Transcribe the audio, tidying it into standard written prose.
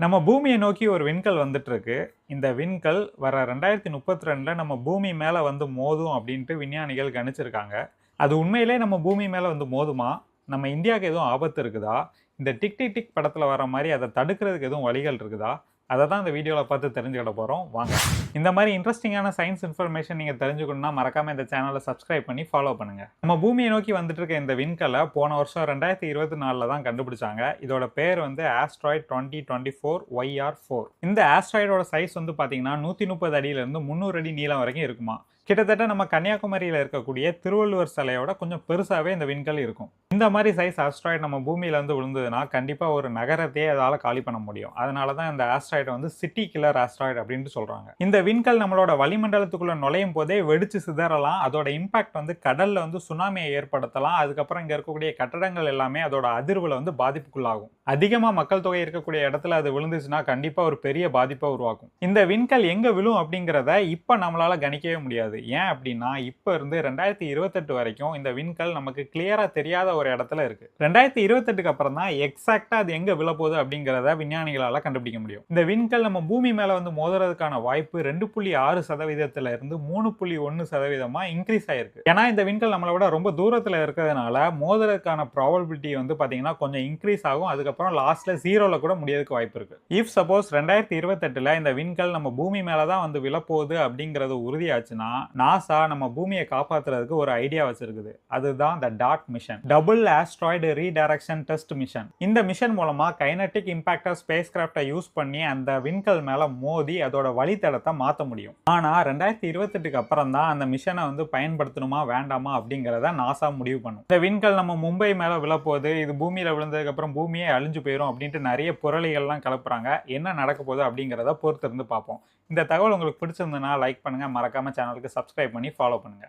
நம்ம பூமியை நோக்கி ஒரு விண்கல் வந்துட்டு இருக்கு. இந்த விண்கல் வர 2032ல நம்ம பூமி மேல வந்து மோதும் அப்படின்ட்டு விஞ்ஞானிகள் கணிச்சிருக்காங்க. அது உண்மையிலே நம்ம பூமி மேல வந்து மோதுமா? நம்ம இந்தியாவுக்கு எதுவும் ஆபத்து இருக்குதா? இந்த டிக் டிக் டிக் படத்துல வர மாரி அத தடுக்கிறதுக்கு எதுவும் வழிகள் இருக்குதா? அத தான் இந்த வீடியோல பார்த்து தெரிஞ்சுக்கிட போறோம். வாங்க. இந்த மாரி இன்ட்ரஸ்டிங்கான சயின்ஸ் இன்ஃபர்மேஷன் நீங்க தெரிஞ்சுக்கணும்னா மறக்காம இந்த சேனலை சப்ஸ்கிரைப் பண்ணி ஃபாலோ பண்ணுங்க. நம்ம பூமியை நோக்கி வந்துட்டு இருக்க இந்த விண்கலை போன வருஷம் 2024ல தான் கண்டுபிடிச்சாங்க. இதோட பேர் வந்து ஆஸ்ட்ராய்ட் 2024 YR4. இந்த ஆஸ்ட்ராய்டோட சைஸ் வந்து பாத்தீங்கன்னா 130 அடியிலிருந்து 300 அடி நீளம் வரைக்கும் இருக்குமா. கிட்டத்தட்ட நம்ம கன்னியாகுமரியில இருக்கக்கூடிய திருவள்ளுவர் சிலையோட கொஞ்சம் பெருசாவே இந்த விண்கல் இருக்கும். இந்த மாதிரி சைஸ் ஆஸ்ட்ராய்டு நம்ம பூமியில வந்து விழுந்ததுன்னா கண்டிப்பா ஒரு நகரத்தையே அதால காலி பண்ண முடியும். அதனால தான் இந்த ஆஸ்ட்ராய்டு வந்து சிட்டி கில்லர் ஆஸ்ட்ராய்டு அப்படின்னு சொல்றாங்க. இந்த விண்கல் நம்மளோட வளிமண்டலத்துக்குள்ள நுழையும் போதே வெடிச்சு சிதறலாம். அதோட இம்பாக்ட் வந்து கடல்ல வந்து சுனாமியை ஏற்படுத்தலாம். அதுக்கப்புறம் இங்க இருக்கக்கூடிய கட்டடங்கள் எல்லாமே அதோட அதிர்வுல வந்து பாதிப்புக்குள்ளாகும். அதிகமா மக்கள் தொகை இருக்கக்கூடிய இடத்துல அது விழுந்துச்சுன்னா கண்டிப்பா ஒரு பெரிய பாதிப்பை உருவாக்கும். இந்த விண்கல் எங்க விழும் அப்படிங்கிறத இப்ப நம்மளால கணிக்கவே முடியாது. ஏன் அப்படின்னா இப்ப இருந்து 2028 வரைக்கும் இந்த விண்கல் நமக்கு கிளியரா தெரியாத ஒரு இடத்துல இருக்கு. 2028க்கு அப்புறம் தான் எக்ஸாக்டா அது எங்க விழப்போகுது அப்படிங்கிறத விஞ்ஞானிகளால கண்டுபிடிக்க முடியும். இந்த விண்கல் நம்ம பூமி மேல வந்து மோதுறதுக்கான வாய்ப்பு 2.6% இருந்து 3.1% இன்க்ரீஸ் ஆயிருக்கு. ஏன்னா இந்த விண்கல் நம்மளை விட ரொம்ப தூரத்துல இருக்கிறதுனால மோதுறதுக்கான ப்ராபபிலிட்டி வந்து பாத்தீங்கன்னா கொஞ்சம் இன்க்ரீஸ் ஆகும். அதுக்கப்புறம் லாஸ்ட்ல ஜீரோல கூட முடியறதுக்கு வாய்ப்பு இருக்கு. இஃப் சப்போஸ் 2028ல இந்த விண்கல் நம்ம பூமி மேலதான் வந்து விழப்போகுது அப்படிங்கிறது உறுதியாச்சுன்னா நாசா நம்ம பூமியை காப்பாத்துறதுக்கு ஒரு ஐடியா வச்சிருக்குது. அதுதான் த டாட் mission, double asteroid redirection test mission. இந்த மிஷன் மூலமா கைனடிக் இம்பாக்டர் ஸ்பேஸ் கிராஃப்டை யூஸ் பண்ணி அந்த விண்கல் மேல மோதி அதோட வழித்தடத்தை மாற்ற முடியும். ஆனா 2028க்கு அப்புறம் தான் அந்த மிஷனை வந்து பயன்படுத்தணுமா வேண்டாமா அப்படிங்கிறத நாசா முடிவு பண்ணும். இந்த விண்கல் நம்ம மும்பை மேல விழப்போகுது, இது பூமியில விழுந்ததுக்கு அப்புறம் பூமியே அழிஞ்சு போயிடும் அப்படின்ட்டு நிறைய புரளிகள்லாம் கிளப்புறாங்க. என்ன நடக்க போகுது அப்படிங்கிறத பொறுத்திருந்து பார்ப்போம். இந்த தகவல் உங்களுக்கு பிடிச்சிருந்ததுன்னா லைக் பண்ணுங்க, மறக்காம சேனலுக்கு சப்ஸ்கிரைப் பண்ணி ஃபாலோ பண்ணுங்க.